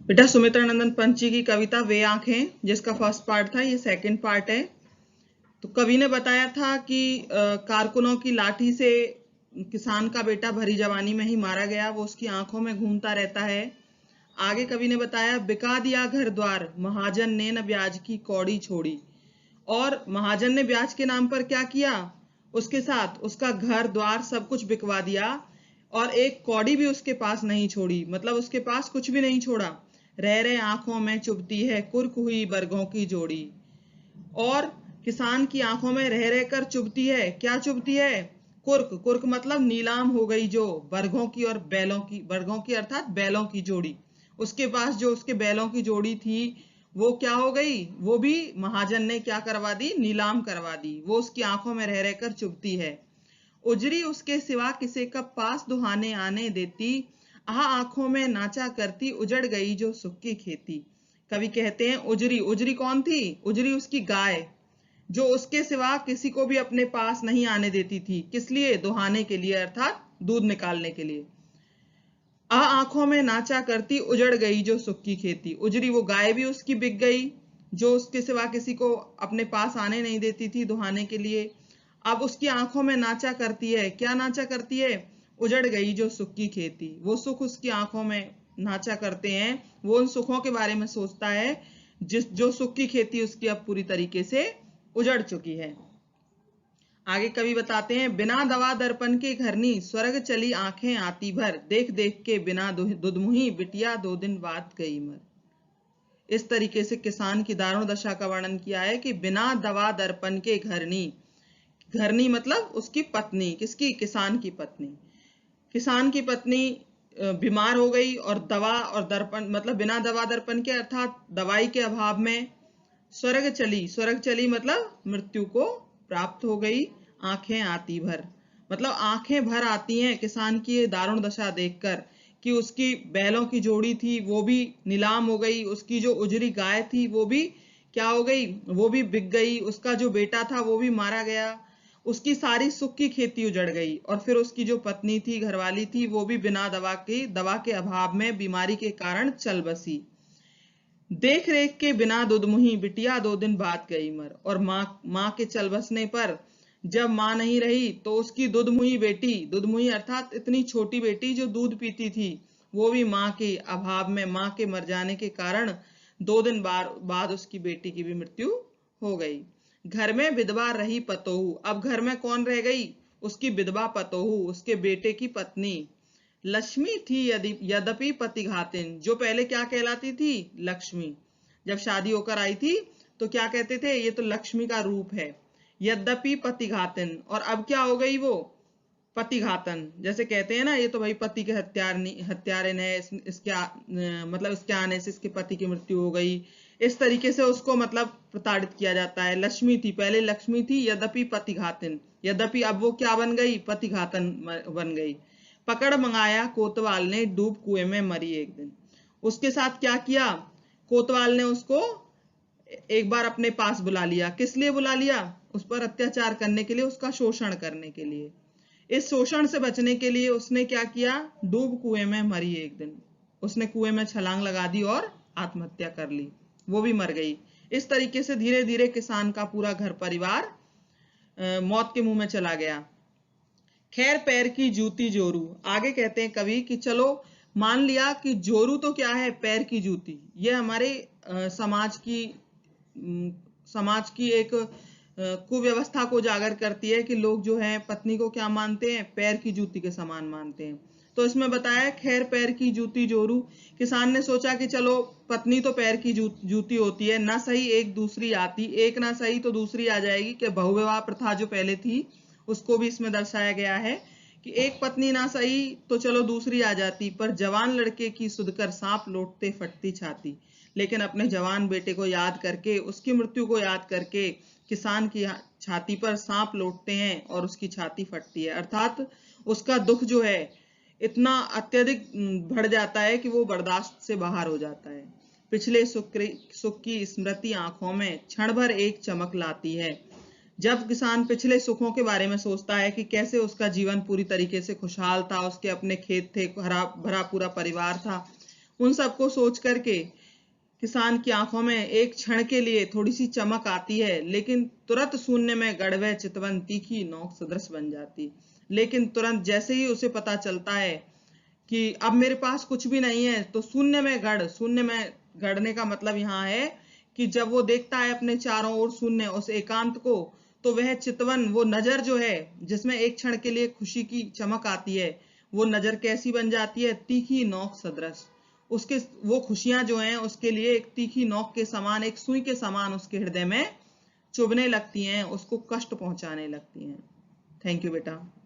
बेटा सुमित्रानंदन पंत जी की कविता वे आंखें, जिसका फर्स्ट पार्ट था, ये सेकंड पार्ट है। तो कवि ने बताया था कि कारकुनों की लाठी से किसान का बेटा भरी जवानी में ही मारा गया, वो उसकी आंखों में घूमता रहता है। आगे कवि ने बताया, बिका दिया घर द्वार महाजन ने न ब्याज की कौड़ी छोड़ी। और महाजन ने ब्याज के नाम पर क्या किया, उसके साथ उसका घर द्वार सब कुछ बिकवा दिया और एक कौड़ी भी उसके पास नहीं छोड़ी, मतलब उसके पास कुछ भी नहीं छोड़ा। रह रहे आंखों में चुभती है कुर्क हुई बरगों की जोड़ी। और किसान की आंखों में रह रहकर चुभती है, क्या चुभती है, कुर्क। कुर्क मतलब नीलाम हो गई जो बरगों की और बैलों की, बरगों की अर्थात बैलों की जोड़ी। उसके पास जो उसके बैलों की जोड़ी थी वो क्या हो गई, वो भी महाजन ने क्या करवा दी, नीलाम करवा दी। वो उसकी आंखों में रह रहकर चुभती है। उजरी उसके सिवा किसे कब पास दुहाने आने देती, आह आंखों में नाचा करती उजड़ गई जो सुख की खेती। कवि कहते हैं उजरी, उजरी कौन थी, उजरी उसकी गाय, जो उसके सिवा किसी को भी अपने पास नहीं आने देती थी। किस लिए, दुहाने के लिए, अर्थात दूध निकालने के लिए। आ आंखों में नाचा करती उजड़ गई जो सुख की खेती। उजरी वो गाय भी उसकी बिक गई, जो उसके सिवा किसी को अपने पास आने नहीं देती थी दुहाने के लिए। अब उसकी आंखों में नाचा करती है, क्या नाचा करती है, उजड़ गई जो सुख की खेती। वो सुख उसकी आंखों में नाचा करते हैं, वो उन सुखों के बारे में सोचता है जो सुख की खेती उसकी अब पूरी तरीके से उजड़ चुकी है। आगे कवि बताते हैं, बिना दवा दर्पण के घरनी स्वर्ग चली आंखें आती भर, देख देख के बिना दुधमुही बिटिया 2 दिन बाद गई मर। इस तरीके से किसान की दारुण दशा का वर्णन किया है कि बिना दवा दर्पण के घरनी, घरनी मतलब उसकी पत्नी, किसकी, किसान की पत्नी। किसान की पत्नी बीमार हो गई और दवा और दर्पण मतलब बिना दवा दर्पण के अर्थात दवाई के अभाव में स्वर्ग चली, स्वर्ग चली मतलब मृत्यु को प्राप्त हो गई। आंखें आती भर मतलब आंखें भर आती हैं किसान की ये दारुण दशा देखकर कि उसकी बैलों की जोड़ी थी वो भी नीलाम हो गई, उसकी जो उजरी गाय थी वो भी क्या हो गई, वो भी बिक गई, उसका जो बेटा था वो भी मारा गया, उसकी सारी सुख की खेती उजड़ गई। और फिर उसकी जो पत्नी थी, घरवाली थी, वो भी बिना दवा के अभाव में बीमारी के कारण चल बसी। देख रेख के बिना दुधमुही बिटिया 2 दिन बाद गई मर। और माँ के चल बसने पर जब माँ नहीं रही तो उसकी दुधमुही बेटी, दुधमुही अर्थात इतनी छोटी बेटी जो दूध पीती थी, वो भी माँ के अभाव में, माँ के मर जाने के कारण 2 दिन बाद उसकी बेटी की भी मृत्यु हो गई। घर में विधवा रही पतोहू, अब घर में कौन रह गई, उसकी विधवा पतोहू, उसके बेटे की पत्नी। लक्ष्मी थी यद्यपि पतिघातिन, जो पहले क्या कहलाती थी, लक्ष्मी। जब शादी होकर आई थी तो क्या कहते थे, ये तो लक्ष्मी का रूप है। यद्यपि पतिघातिन, और अब क्या हो गई वो, पतिघातन। जैसे कहते हैं ना, ये तो भाई पति के हत्यारे है, मतलब इसके आने से इसके पति की मृत्यु हो गई। इस तरीके से उसको मतलब प्रताड़ित किया जाता है। लक्ष्मी थी, पहले लक्ष्मी थी, यद्यपि पतिघातिन, यद्यपि अब वो क्या बन गई, पतिघातन बन गई। पकड़ मंगाया कोतवाल ने डूब कुएं में मरी एक दिन। उसके साथ क्या किया, कोतवाल ने उसको एक बार अपने पास बुला लिया। किस लिए बुला लिया, उस पर अत्याचार करने के लिए, उसका शोषण करने के लिए। इस शोषण से बचने के लिए उसने क्या किया, डूब कुएं में मरी एक दिन, उसने कुएं में छलांग लगा दी और आत्महत्या कर ली, वो भी मर गई। इस तरीके से धीरे धीरे किसान का पूरा घर परिवार मौत के मुंह में चला गया। खैर पैर की जूती जोरू, आगे कहते हैं कवि कि चलो मान लिया कि जोरू तो क्या है, पैर की जूती। ये हमारे समाज की एक कुव्यवस्था को उजागर करती है कि लोग जो है पत्नी को क्या मानते हैं, पैर की जूती के समान मानते हैं। तो इसमें बताया खैर पैर की जूती जोरू, किसान ने सोचा कि चलो पत्नी तो पैर की जूती होती है, ना सही एक दूसरी आती, एक ना सही तो दूसरी आ जाएगी। कि बहुविवाह प्रथा जो पहले थी उसको भी इसमें दर्शाया गया है कि एक पत्नी ना सही तो चलो दूसरी आ जाती, पर जवान लड़के की सुधकर सांप लौटते फटती छाती। लेकिन अपने जवान बेटे को याद करके, उसकी मृत्यु को याद करके किसान की छाती पर सांप लौटते हैं और उसकी छाती फटती है, अर्थात उसका दुख जो है इतना अत्यधिक बढ़ जाता है कि वो बर्दाश्त से बाहर हो जाता है। पिछले सुख की स्मृति आंखों में क्षण भर एक चमक लाती है। जब किसान पिछले सुखों के बारे में सोचता है कि कैसे उसका जीवन पूरी तरीके से खुशहाल था, उसके अपने खेत थे, हरा भरा पूरा परिवार था, उन सबको सोच करके किसान की आंखों में एक क्षण के लिए थोड़ी सी चमक आती है, लेकिन तुरंत शून्य में गड़वे चितवन तीखी नोक सदृश बन जाती। लेकिन तुरंत जैसे ही उसे पता चलता है कि अब मेरे पास कुछ भी नहीं है, तो शून्य में गड़ने का मतलब यहाँ है कि जब वो देखता है अपने चारों ओर शून्य, उस एकांत को, तो वह चितवन, वो नजर जो है जिसमें एक क्षण के लिए खुशी की चमक आती है, वो नजर कैसी बन जाती है? तीखी नोक सदृश। उसके वो खुशियां जो हैं उसके लिए एक तीखी नोक के समान, एक सुई के समान उसके हृदय में चुभने लगती हैं, उसको कष्ट पहुंचाने लगती हैं। थैंक यू बेटा।